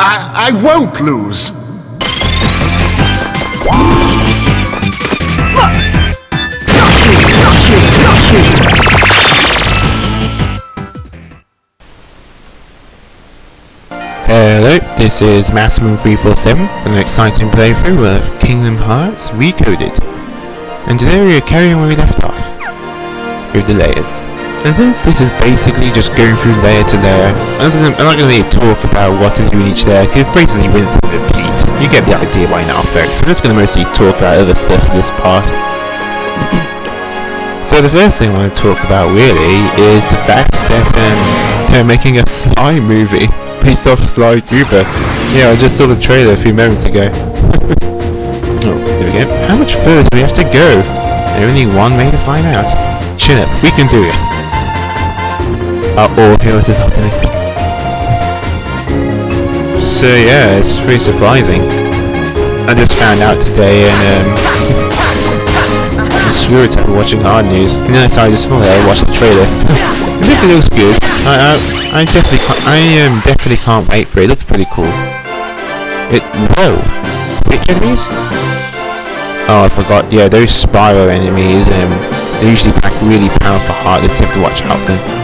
I won't lose. Hello, this is Massimoon347 with an exciting playthrough of Kingdom Hearts Recoded. And today we are carrying where we left off, with the layers. And since this is basically just going through layer to layer, I'm not going to really talk about what to do in each layer, because it's basically rinse and repeat. You get the idea by now, folks. I'm just going to mostly talk about other stuff for this part. So the first thing I want to talk about really is the fact that they're making a Sly movie based off Sly Cooper. Yeah, I just saw the trailer a few moments ago. Oh, there we go. How much further do we have to go? Only one way to find out. Chin up, we can do this. All heroes is optimistic. So yeah, it's pretty surprising. I just found out today and just threw it after watching hard news, and then I decided this morning I watched the trailer. It looks good. I definitely can't wait for it. It looks pretty cool. Whoa! Which enemies? Oh, I forgot. Yeah, those spiral enemies. They usually pack really powerful heartless. You have to watch out for them.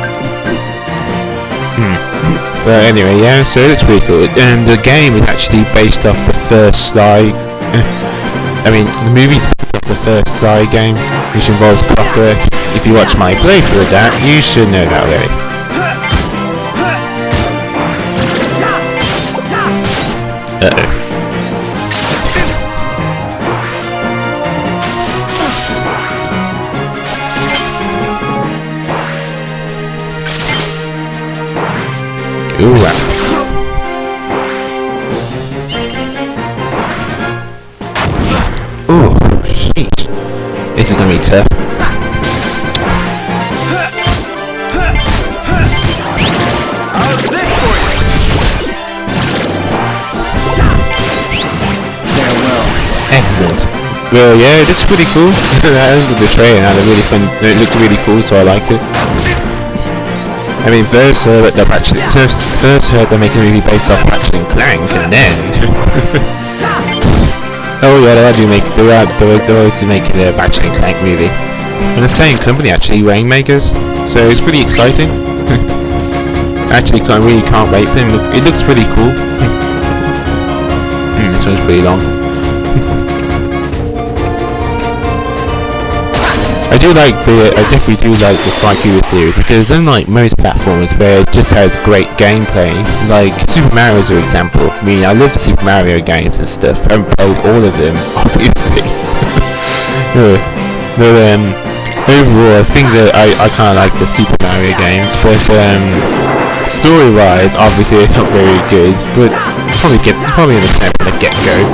But anyway, yeah. So it looks pretty cool. And the game is actually based off the first Sly. I mean, the movie's based off the first Sly game, which involves clockwork. If you watch my playthrough of that, you should know that already. Uh-oh. Ooh, wow. Ooh, sheesh. This is gonna be tough. Excellent. Well, yeah, it looks pretty cool. That was the trailer, and really fun. It looked really cool, so I liked it. I mean, first heard they're making a movie based off Ratchet and Clank, and then oh yeah, they're also making a Ratchet and Clank movie, and the same company actually, Rainmakers. So it's pretty exciting. Actually, really can't wait for him. It looks pretty cool. This one's pretty long. I definitely do like the Psycho series, because unlike most platformers where it just has great gameplay, like Super Mario is an example. I mean, I love the Super Mario games and stuff. I haven't played all of them, obviously. But overall, I think that I kind of like the Super Mario games, but story-wise, obviously they're not very good, but probably understand from the get-go.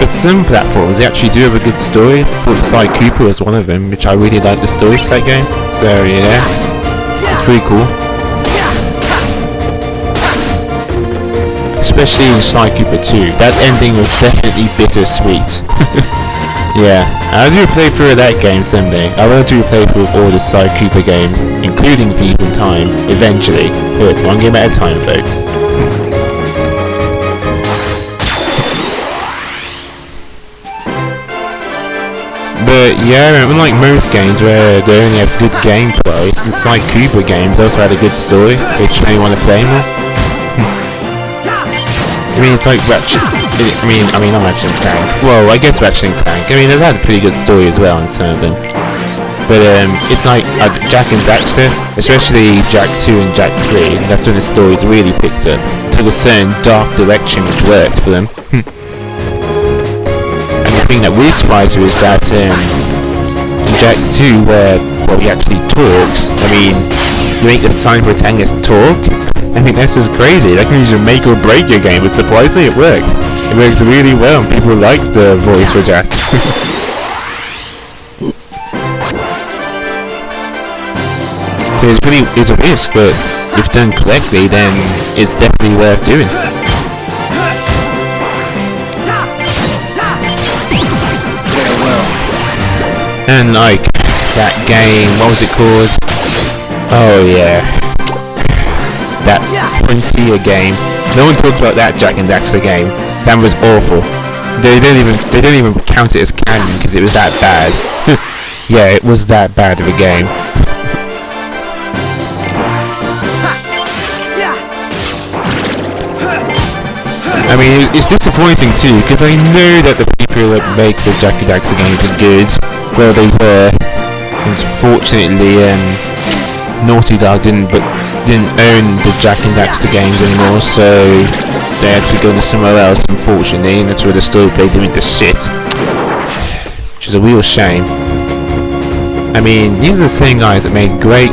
But some platforms, they actually do have a good story. I thought Sly Cooper was one of them, which I really like the story for that game. So yeah, it's pretty cool. Especially in Sly Cooper 2. That ending was definitely bittersweet. Yeah, I'll do a playthrough of that game someday. I will do a playthrough of all the Sly Cooper games, including Feed in Time, eventually. But one game at a time, folks. But yeah, unlike most games where they only have good gameplay, the Sly Cooper games also had a good story, which made me want to play more. I mean, it's like Ratchet. I mean, not Ratchet and Clank. Well, I guess Ratchet and Clank. I mean, they've had a pretty good story as well in some of them. But it's like Jak and Daxter, especially Jak 2 and Jak 3. That's when the stories really picked up. It took a certain dark direction which worked for them. The thing that really surprised me is that in Jak 2, where he actually talks, I mean, you make the sign protagonist talk. I mean, that's just crazy. That can usually make or break your game, but surprisingly it worked. It worked really well, and people liked the voice for Jak. So it's a risk, but if done correctly, then it's definitely worth doing. And like that game, what was it called? Oh yeah, That Frontier game. No one talked about that Jak and Daxter game. That was awful. They don't even count it as canon because it was that bad. Yeah, it was that bad of a game. I mean, it's disappointing too because I know that the people that make the Jak and Daxter games are good. Well, they were. Unfortunately, Naughty Dog didn't own the Jak and Daxter games anymore, so they had to go to somewhere else, unfortunately, and that's where the story played them into shit. Which is a real shame. I mean, these are the same guys that made really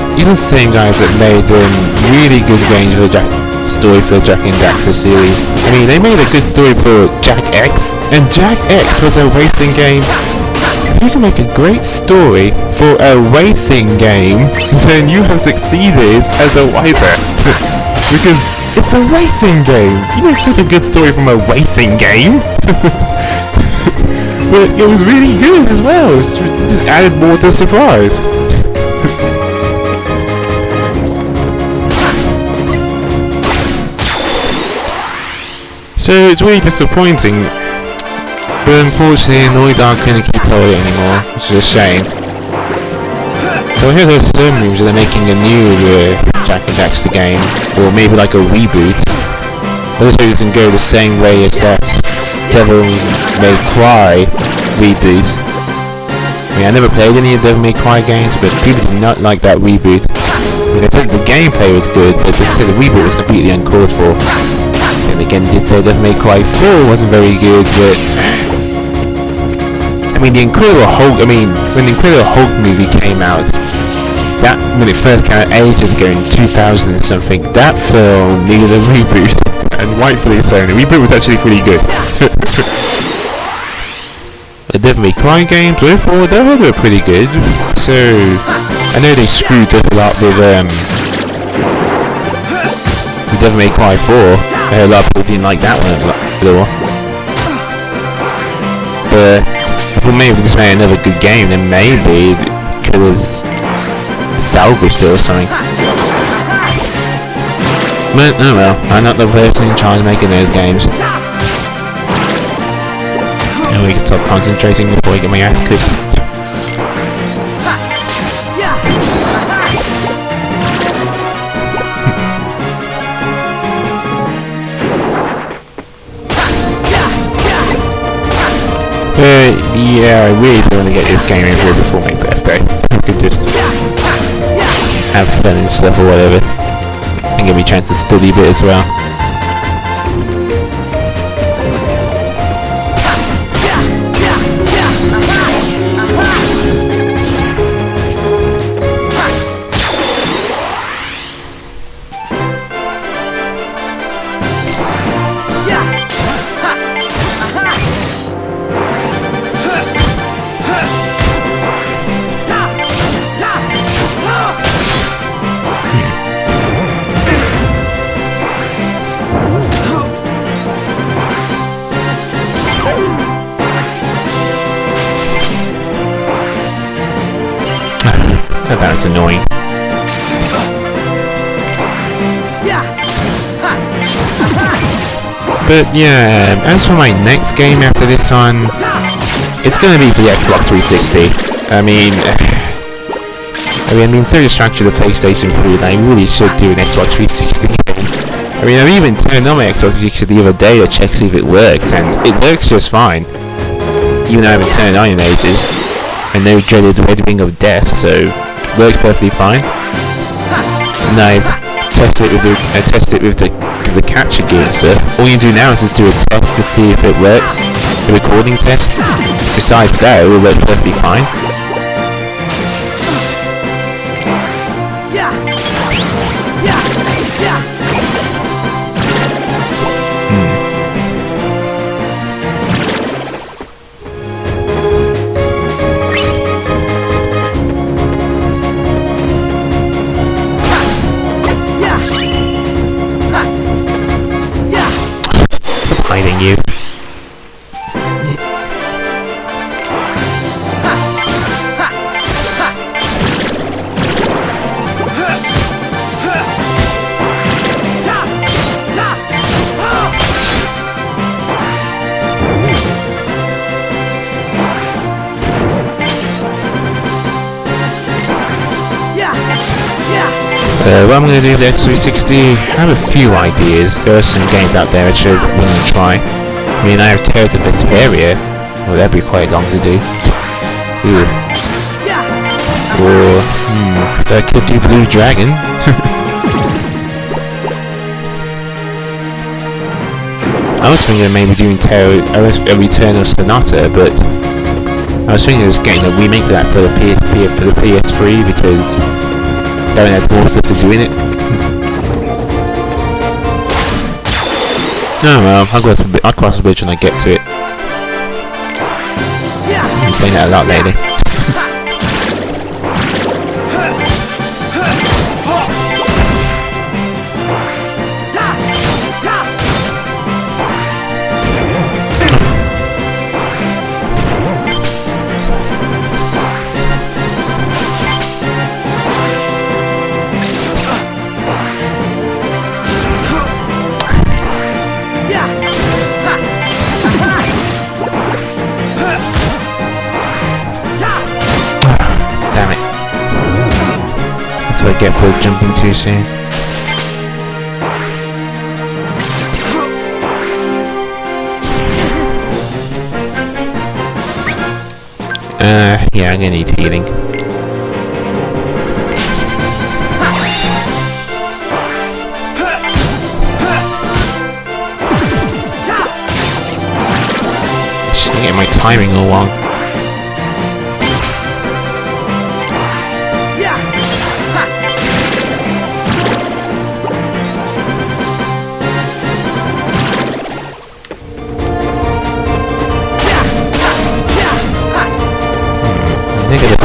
good games for the story for the Jak and Daxter series. I mean, they made a good story for Jak X, and Jak X was a racing game. If you can make a great story for a racing game, then you have succeeded as a writer. Because it's a racing game. You don't expect a good story from a racing game. But it was really good as well. It just added more to the surprise. So it's really disappointing. But unfortunately, Naughty Dog couldn't keep hold of it anymore, which is a shame. So I hear there's some news that they're making a new Jak and Daxter game, or maybe like a reboot. But this doesn't go the same way as that Devil May Cry reboot. I mean, I never played any of Devil May Cry games, but people did not like that reboot. I mean, they said the gameplay was good, but they said the reboot was completely uncalled for. And again, they did say Devil May Cry 4 wasn't very good, but I mean, when the Incredible Hulk movie came out, when it first came out ages ago in 2000 and something, that film needed a reboot, and rightfully so. The reboot was actually pretty good. The Devil May Cry games, they were pretty good. So I know they screwed up a lot with Devil May Cry 4. A lot of people didn't like that one at all. But I thought maybe if we just made another good game, then maybe it could have salvaged it or something. But oh well, I'm not the person in charge of making those games. And we can stop concentrating before I get my ass kicked. Yeah, I really do want to get this game over before my birthday, so I could just have fun and stuff or whatever, and give me a chance to study a bit as well. That's annoying. But yeah, as for my next game after this one, it's gonna be for the Xbox 360. I mean, so distracted with the PlayStation 3 that I really should do an Xbox 360 game. I mean, I've even turned on my Xbox 360 the other day to check see if it worked, and it works just fine. Even though I haven't turned it on in ages, and no dreaded red ring of death, so works perfectly fine. And I've tested it with the capture gear and stuff. All you do now is just do a test to see if it works, a recording test. Besides that, it will work perfectly fine. You. What I'm going to do with the X360, I have a few ideas. There are some games out there which I want to try. I mean, I have Tales of Vesperia. Well, that'd be quite long to do. Ooh. Or, I could do Blue Dragon. I was thinking of maybe doing Return of Sonata, but I was thinking of just getting a remake of that for the PS3 because that one has more stuff to do in it. Oh well, I'll cross the bridge when I get to it. I've been saying that a lot lately. That's what I get for jumping too soon. Yeah, I'm gonna need healing. Shit, I get my timing all wrong.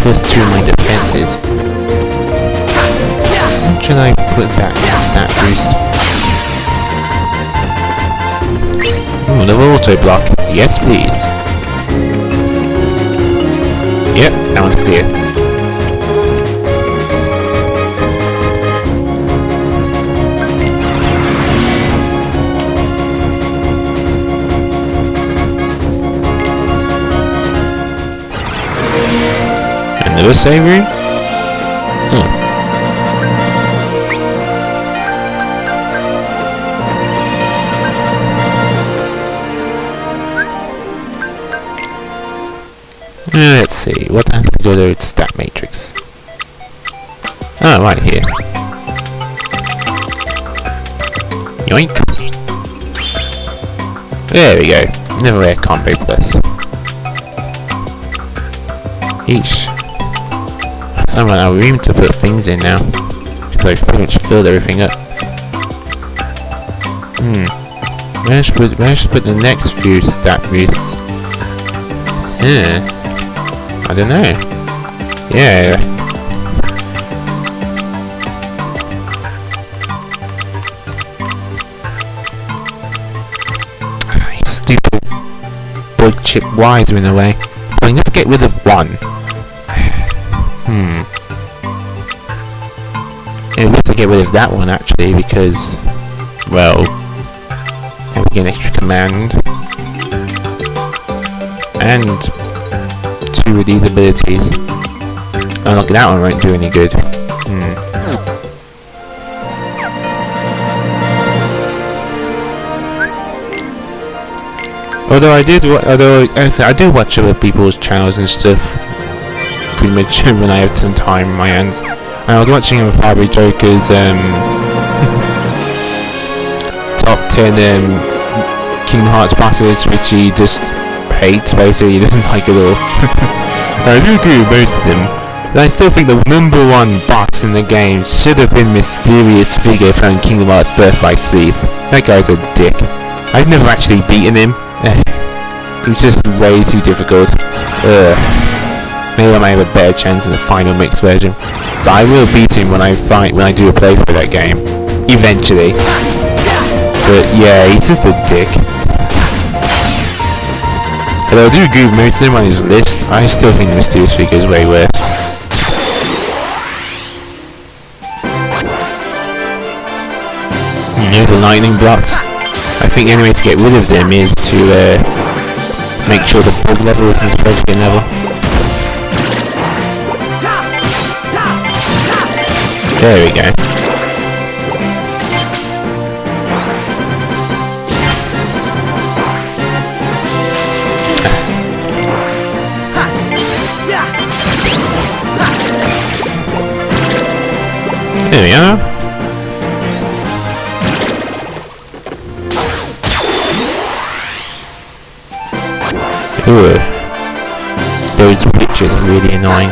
Plus 2 of my defenses. Should I put that in stat boost? Ooh, another auto block. Yes, please. Yep, that one's clear. Another save room? Let's see, what I have to go to its stat matrix. Oh, right here. Yoink. There we go. Never wear combo plus. Eesh. I run out of room to put things in now because I've pretty much filled everything up. Where should I put the next few stat boosts? I don't know. Yeah. Stupid bug chip Y's are in the way. I mean, let's get rid of one. It was to get rid of that one actually because, well, then we get an extra command and 2 of these abilities. Oh look, that one won't do any good. Although I do watch other people's channels and stuff pretty much when I have some time in my hands. I was watching Fabi Joker's top 10 Kingdom Hearts bosses, which he just hates, basically. He doesn't like at all. I do agree with most of them, but I still think the #1 boss in the game should have been Mysterious Figure from Kingdom Hearts Birth by Sleep. That guy's a dick. I've never actually beaten him. He was just way too difficult. Maybe I might have a better chance in the final mixed version. But I will beat him when I do a playthrough of that game. Eventually. But yeah, he's just a dick. But I do agree with most of them on his list. I still think the Mysterious Figure is way worse. The lightning blocks. I think the only way to get rid of them is to make sure the bug level isn't the broken level. There we go. There we are. Ooh. Those witches are really annoying.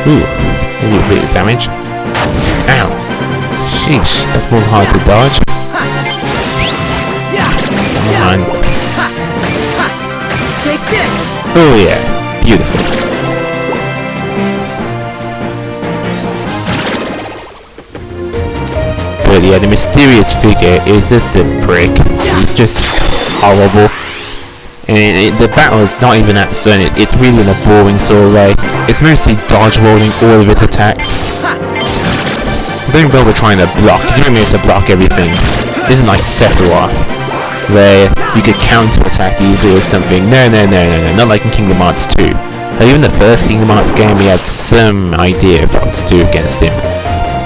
Ooh, maybe a bit of damage. Ow. Sheesh, that's more hard to dodge. Come on. Oh yeah, beautiful. But yeah, the mysterious figure is just a prick. He's just horrible. And the battle is not even that fun. It's really in a boring sort of way. It's mostly dodge rolling all of its attacks. Don't bother trying to block, because you don't need to block everything. It isn't like Sephiroth, where you could counter attack easily or something. No, not like in Kingdom Hearts 2. Like even the first Kingdom Hearts game, we had some idea of what to do against him.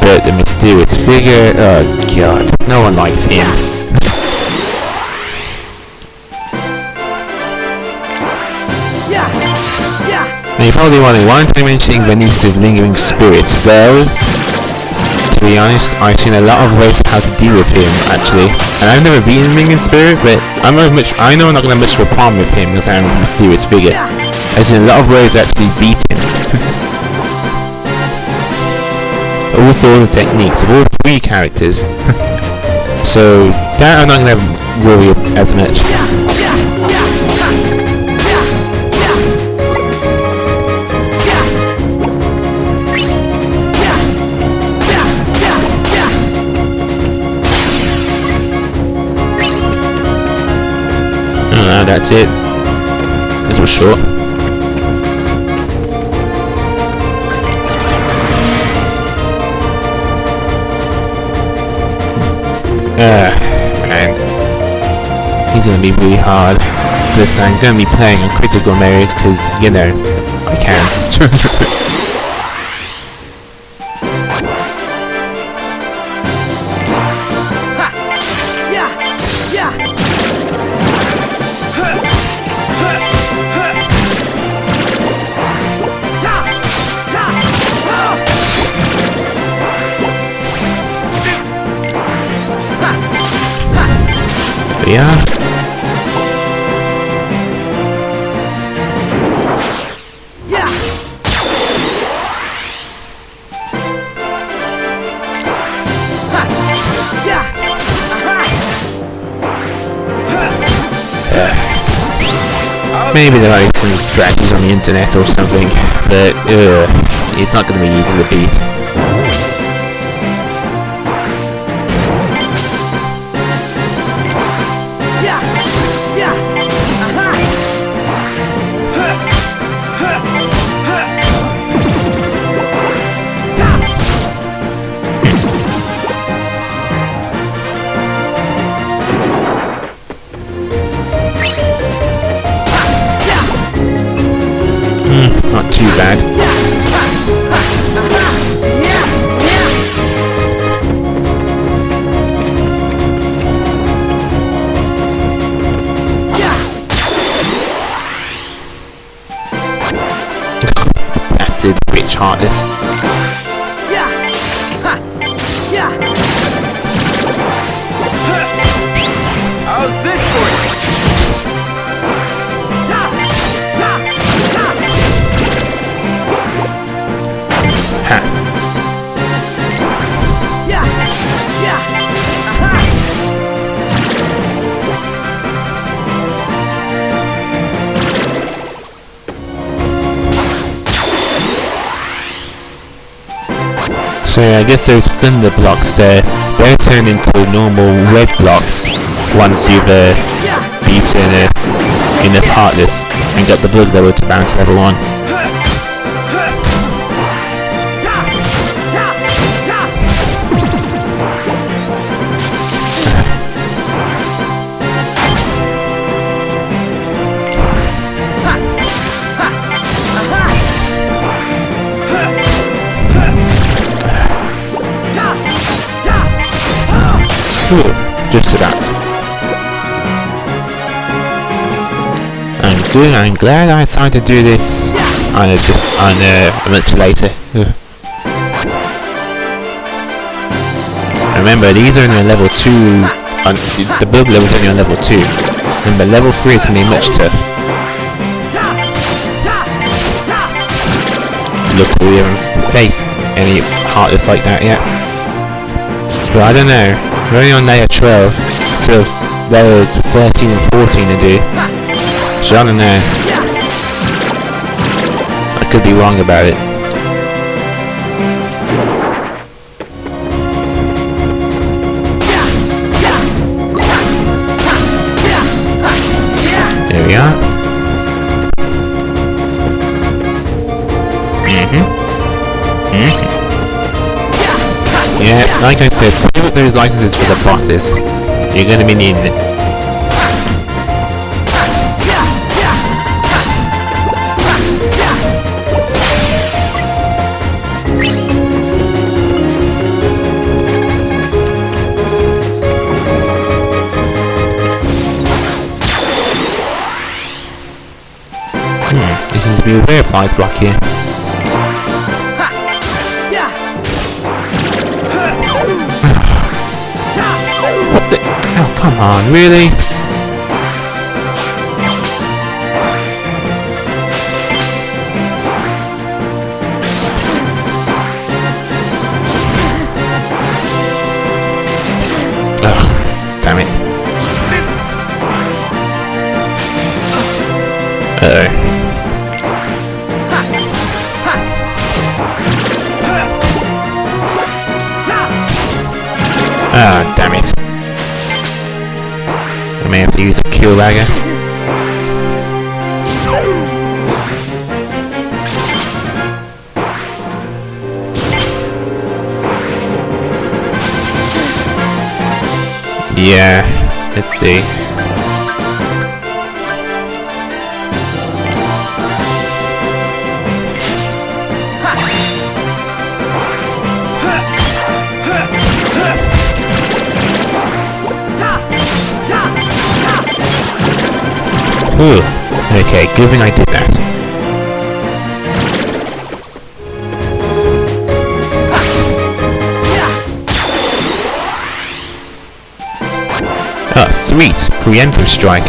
But the mysterious figure, oh god, no one likes him. Now you're probably wondering, why aren't I mentioning Venice's lingering spirit? Well, to be honest, I've seen a lot of ways how to deal with him, actually. And I've never beaten lingering spirit, but I know I'm not going to have much of a problem with him as I am with the mysterious figure. I've seen a lot of ways to actually beat him. Also all the techniques of all three characters. So that I'm not going to worry as much. That's it. A little short. Man. He's gonna be really hard. Plus, I'm gonna be playing on critical mode because, you know, I can. Yeah. Maybe there are some strategies on the internet or something, but it's not going to be easy to beat. Not too bad. Acid, rich, heartless. How's this for you? So I guess those thunder blocks there, they'll turn into normal red blocks once you've beaten enough Heartless and got the blood level to bounce level 1. Ooh, just about. good. I'm glad I decided to do this on much later. Ugh. Remember, these are only on level 2. The build level is only on level 2. Remember, level 3 is going to be much tough. Look, we haven't faced any heartless like that yet. But I don't know. We're only on layer 12. So layers 13 and 14 to do. So I don't know. I could be wrong about it. There we are. Yeah, like I said, save up those licenses for the bosses. You're gonna be needing it. This seems to be a rare applies block here. What the? Oh, come on, really? Ugh, damn it. Uh-oh. Ah, damn it. I may have to use a kill ragger. Yeah, let's see. Ooh, okay, good thing I did that. Ah, sweet! Preemptive strike.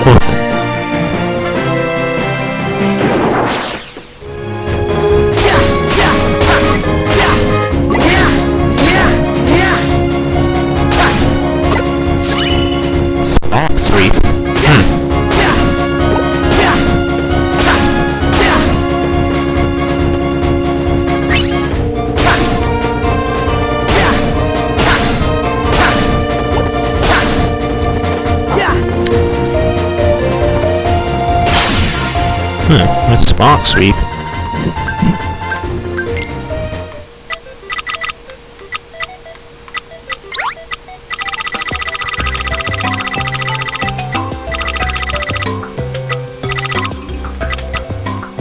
Awesome. Spark sweep. A spark sweep.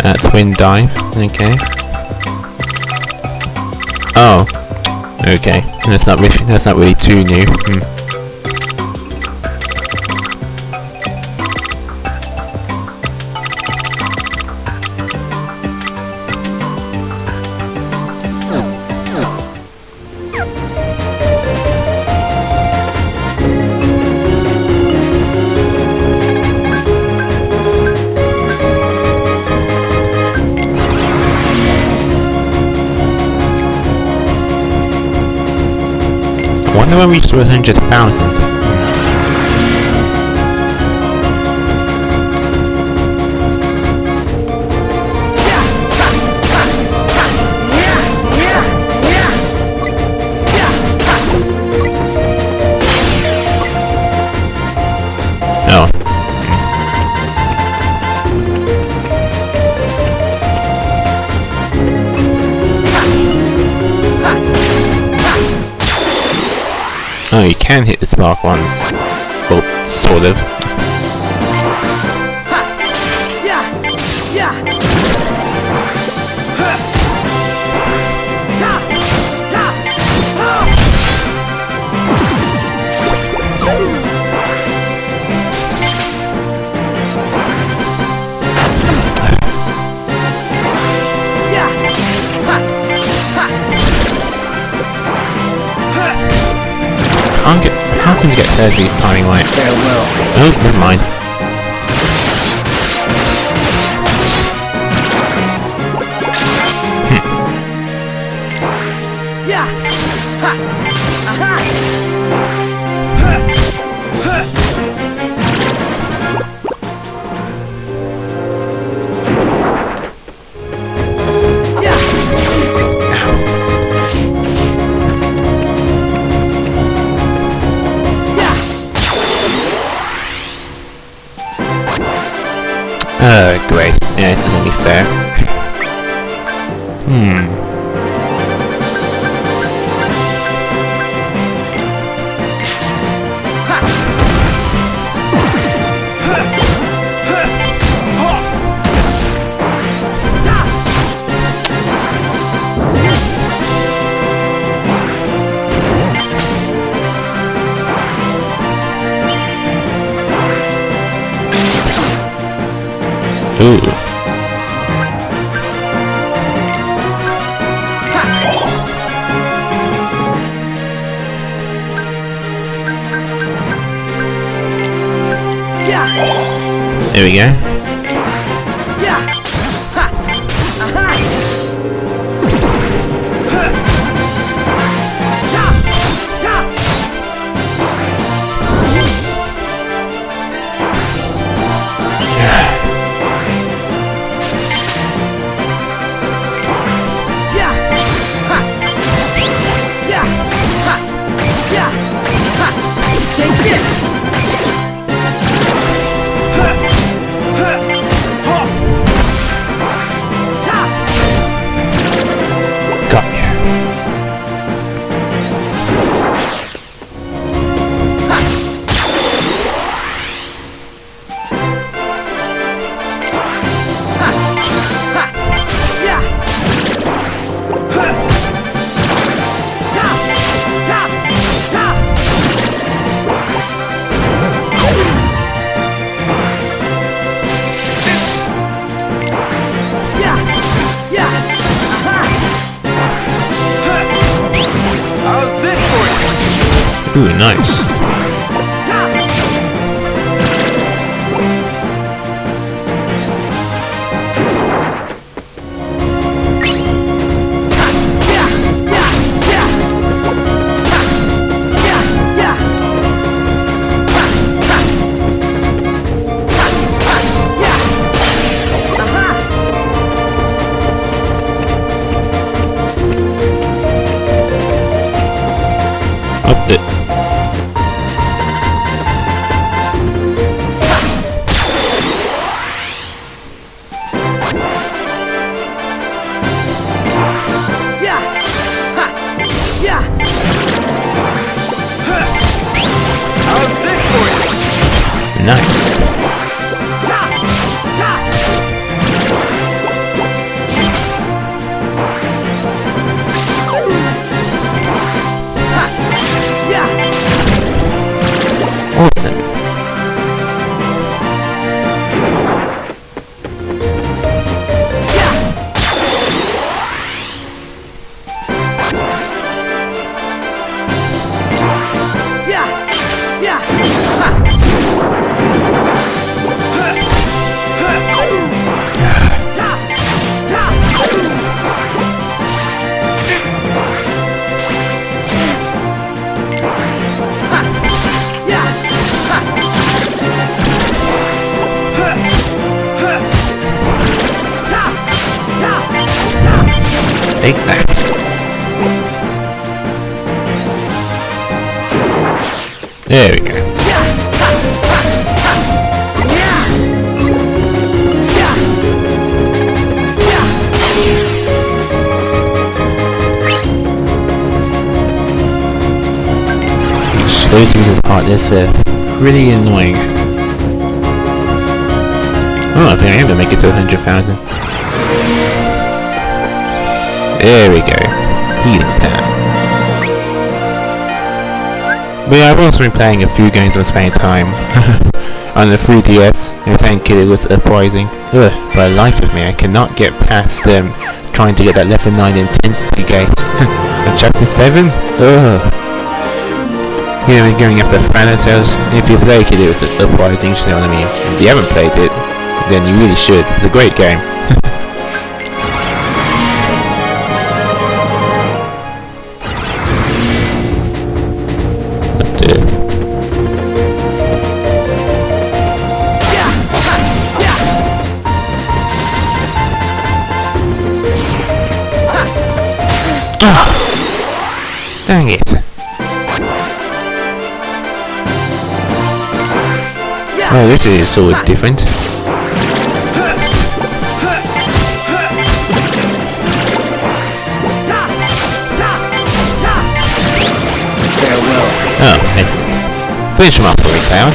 That's wind dive. Okay. Oh. Okay. That's not really too new. I wonder when we reach 100,000. Oh. Oh, you can hit the spark ones. Well, sort of. I can't seem to get Thursday's timing right. Farewell. Oh, never mind. Great. Yeah, this is gonna be fair. Ooh. There we go. Ooh, nice. Up it. Nice. Awesome. Take that. There we go. those users are heartless are really annoying. Oh, I think I am gonna make it to 100,000. There we go. Healing Town. But yeah, I've also been playing a few games on spare time. On the 3DS, and playing Catle was surprising. Ugh, for the life of me, I cannot get past trying to get that level 9 intensity gate. And chapter 7? Ugh. You know, going after Thanatos. If you play Catle, it's surprising, you know what I mean? If you haven't played it, then you really should. It's a great game. Dang it. Oh, this is so different. Oh, excellent. Finish him off for me, Cloud.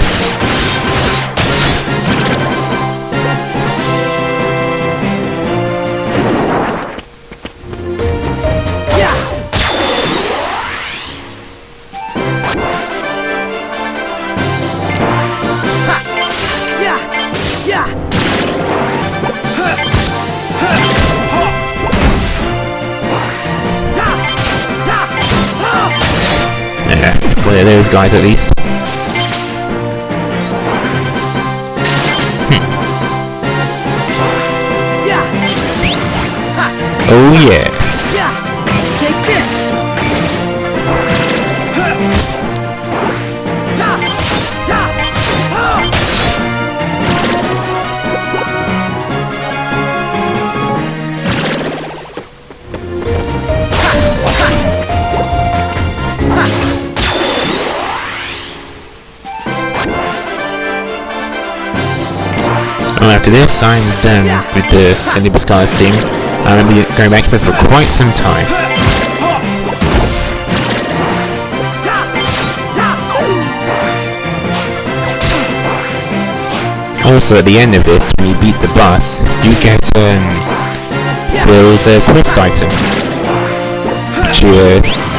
One of those guys at least. Oh yeah. Take this. Well, after this, I'm done with the Olympus Coliseum. I'm going to be going back to it for quite some time. Also, at the end of this, when you beat the boss, you get Phil's quest item.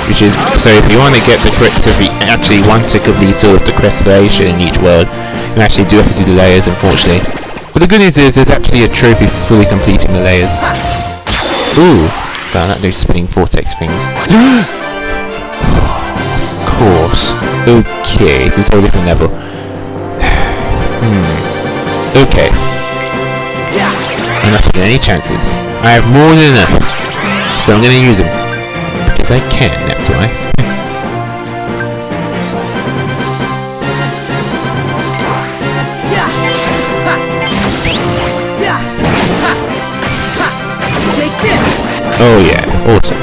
Which is, so if you want to get the quest, if you actually want to complete all of the quest variation in each world, you actually do have to do the layers, unfortunately. But the good news is there's actually a trophy for fully completing the layers. Ooh, found that those spinning vortex things. Of course. Okay, this is a whole different level. Okay. I'm not taking any chances. I have more than enough. So I'm going to use them. Because I can, that's why. Oh yeah, awesome.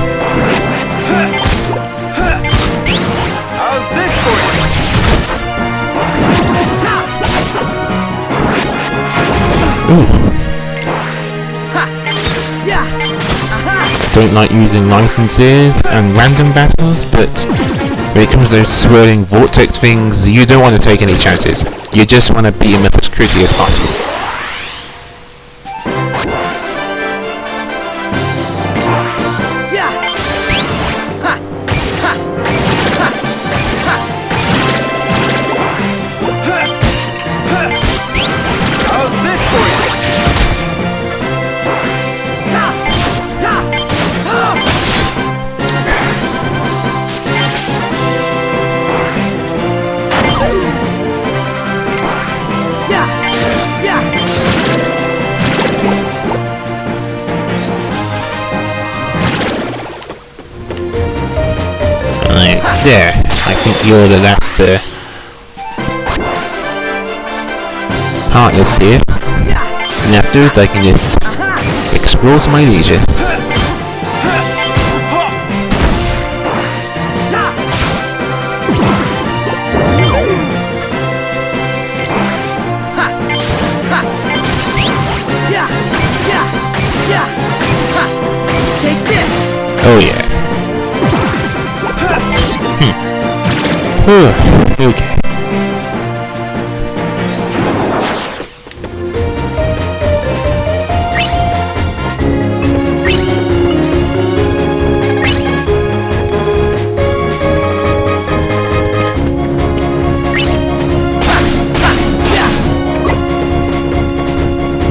How's this for you? Ooh. I don't like using licenses and random battles, but when it comes to those swirling vortex things, you don't want to take any chances. You just want to beat them as quickly as possible. There, I think you're the last heartless here. And afterwards I can just explore to my leisure. Oh yeah. Okay.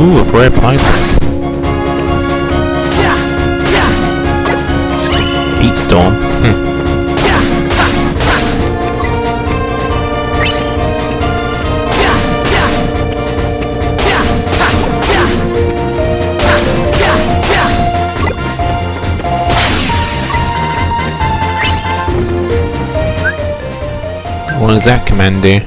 Ooh, a rare python. Heat storm. What does that command do?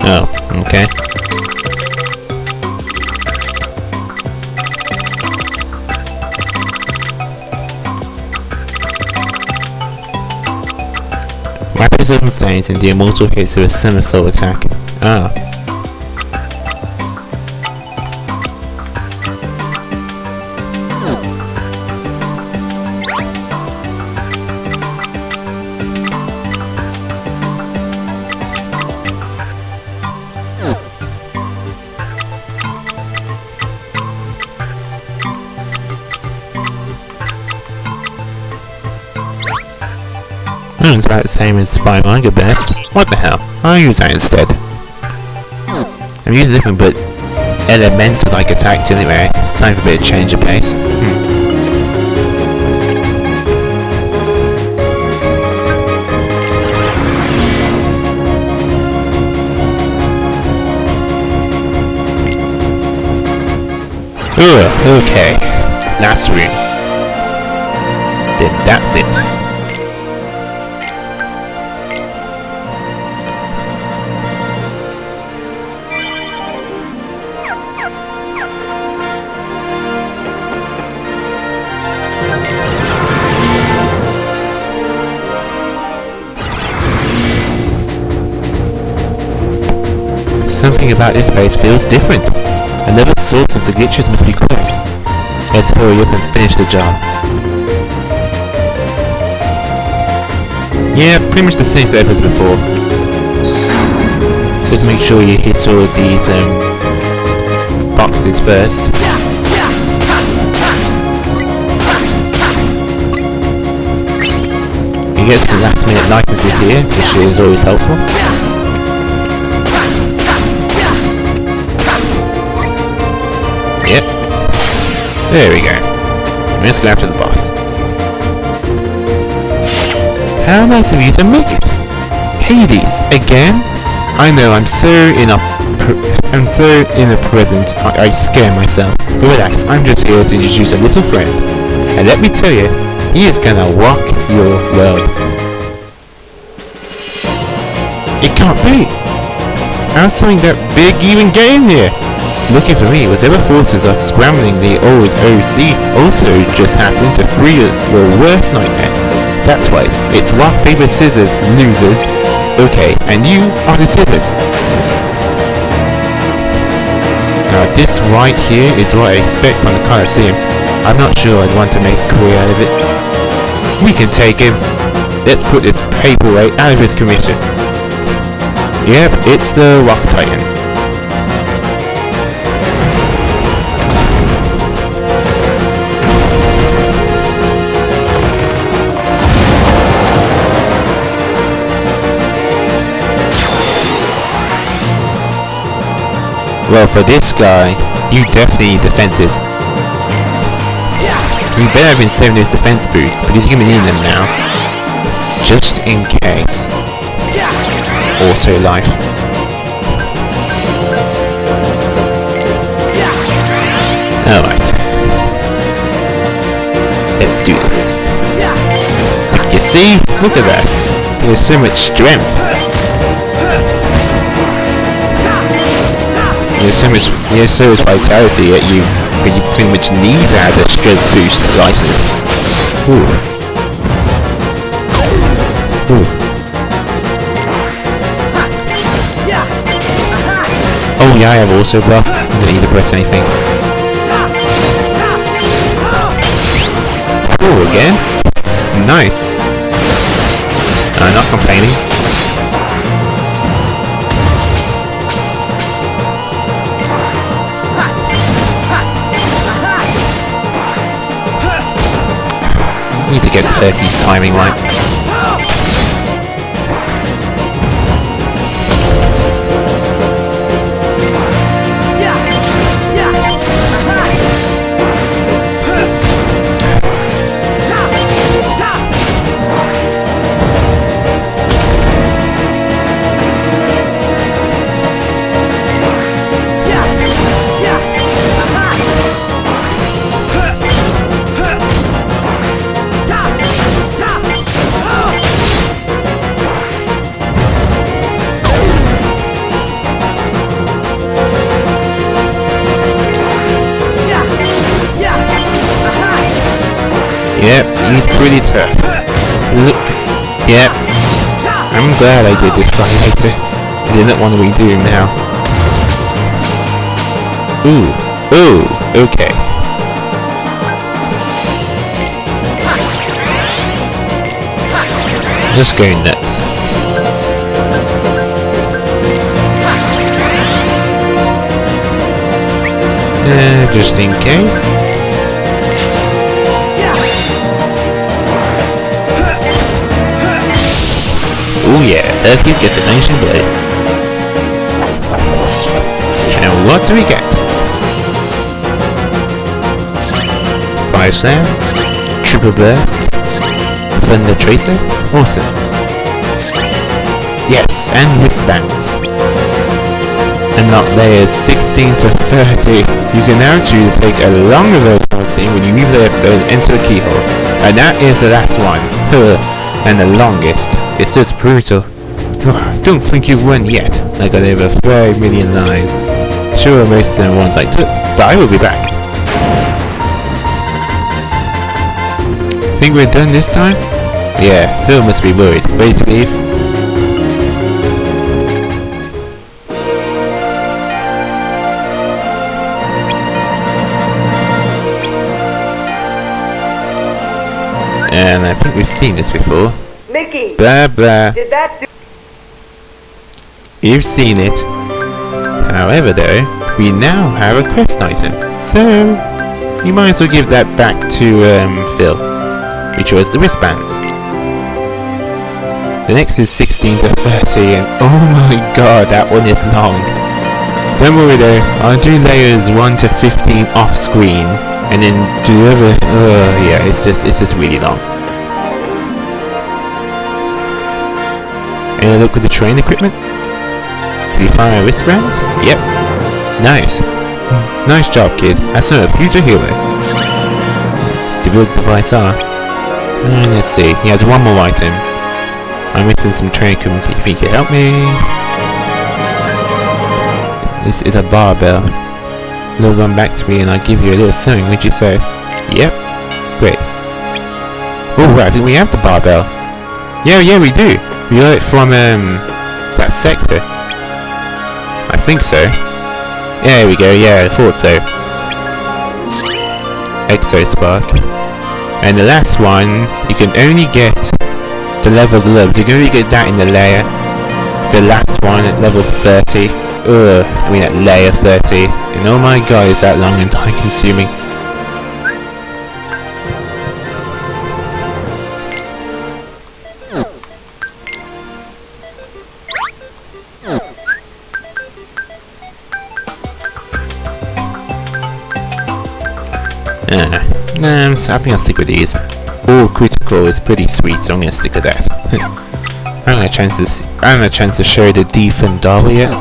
Oh, okay. Rapid open flames and the immortal hits with a somersault attack. Ah. It's about the same as 5 Mega Burst. What the hell? I'll use that instead. I'm using different but elemental-like attacks anyway. Time for a bit of change of pace. Okay. Last room. Then that's it. Something about this place feels different. Another source of the glitches must be close. Let's hurry up and finish the job. Yeah, pretty much the same setup as before. Just make sure you hit all of these boxes first. You get some last minute licenses here, which is always helpful. Yep. There we go. Let's go after the boss. How nice of you to make it! Hades, again? I know, I'm so in a present, I scare myself. But relax, I'm just here to introduce a little friend. And let me tell you, he is gonna rock your world. It can't be! How's something that big even get in here? Looking for me, whatever forces are scrambling the old OC also just happened to free your worst nightmare. That's right, it's rock, paper, scissors, losers. Okay, and you are the scissors. Now this right here is what I expect from the Colosseum. I'm not sure I'd want to make a career out of it. We can take him. Let's put this paperweight out of his commission. Yep, it's the Rock Titan. Well, for this guy, you definitely need defenses. You better have been saving those defense boosts, because you're going to be needing them now. Just in case. Auto life. Alright. Let's do this. You see? Look at that. There's so much strength. There's so much vitality at you, but you pretty much need to have a strength boost license. Ooh. Ooh. Oh yeah, I have also block. I don't need to press anything. again. Nice. I'm not complaining. Need to get Perky's timing right. Yep, he's pretty tough. Look, yep. I'm glad I did this guy later. I didn't want to redo him now. Ooh, okay. Just go nuts. Just in case. Oh yeah, Hercules gets an ancient blade. And what do we get? Fire Slam, Triple Burst, Thunder Tracer, awesome. Yes, and wristbands. Unlock layers 16 to 30. You can now choose to take a longer version scene when you replay episode and enter the keyhole. And that is the last one. And the longest. It's just brutal. Don't think you've won yet. I got over 5 million lives. Sure, most of the ones I took, but I will be back. Think we're done this time? Yeah, Phil must be worried. Ready to leave? And I think we've seen this before. Mickey! Blah blah. Did that do? You've seen it. However though, we now have a quest item. So, you might as well give that back to Phil. Which was the wristbands. The next is 16 to 30 and oh my god, that one is long. Don't worry though, I'll do layers 1 to 15 off screen. And then do the other, yeah, it's just really long. And look with the train equipment. Did you find my wristbands? Yep. Nice. Nice job, kid. That's not a future hero. Develop device R. Let's see. He has one more item. I'm missing some train equipment. If you can help me. This is a barbell. Log on back to me and I'll give you a little something. Would you say? Yep. Great. Oh, right. I think we have the barbell. Yeah, we do. We got it from that sector. I think so. Yeah, there we go. Yeah, I thought so. Exo Spark. And the last one, you can only get the level of the love. You can only get that in the layer. The last one at level 30. I mean at layer 30. And oh my god, is that long and time consuming. I think I'll stick with these. All critical is pretty sweet, so I'm gonna stick with that. I haven't had a chance to show the defend double yet.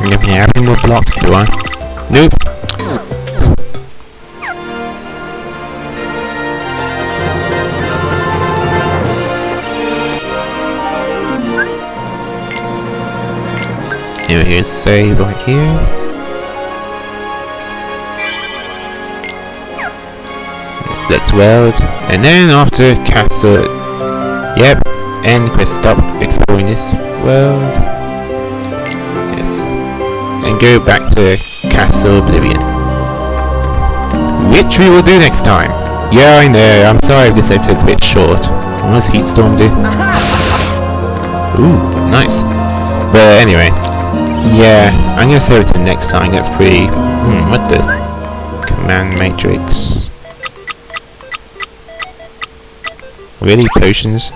Yeah, having more blocks, do I? Nope. Here's save right here. Select world, and then after cancel. Yep, and quest stop exploring this. world. Yes. And go back to Castle Oblivion. Which we will do next time. Yeah, I know, I'm sorry if this episode's a bit short. What does Heatstorm do? Ooh, nice. But anyway, yeah, I'm gonna save it to next time. That's pretty... what the... Command matrix... Really? Potions?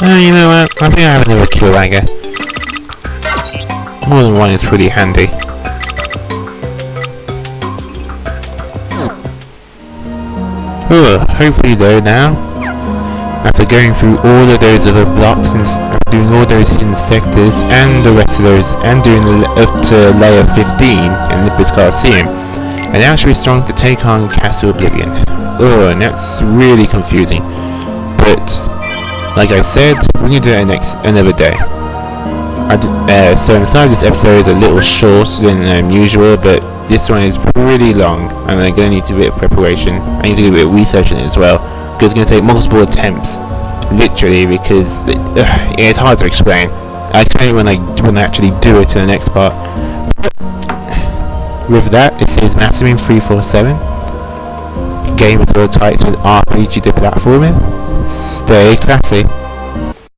You know what? I think I have another kill dagger. More than one is pretty handy. Hopefully though now, after going through all of those other blocks and doing all those hidden sectors and the rest of those, and doing up to layer 15 in Lippis Coliseum, and now should be strong to take on Castle Oblivion. And that's really confusing. But like I said, we're going to do it another day. So inside this episode is a little shorter than usual, but this one is pretty long, and I'm going to need to do a bit of preparation. I need to do a bit of research on it as well, because it's going to take multiple attempts, literally, because it's hard to explain. I'll explain it when I actually do it in the next part. But with that, this is Maximum 347. Game is all types with RPG platforming. Stay classy.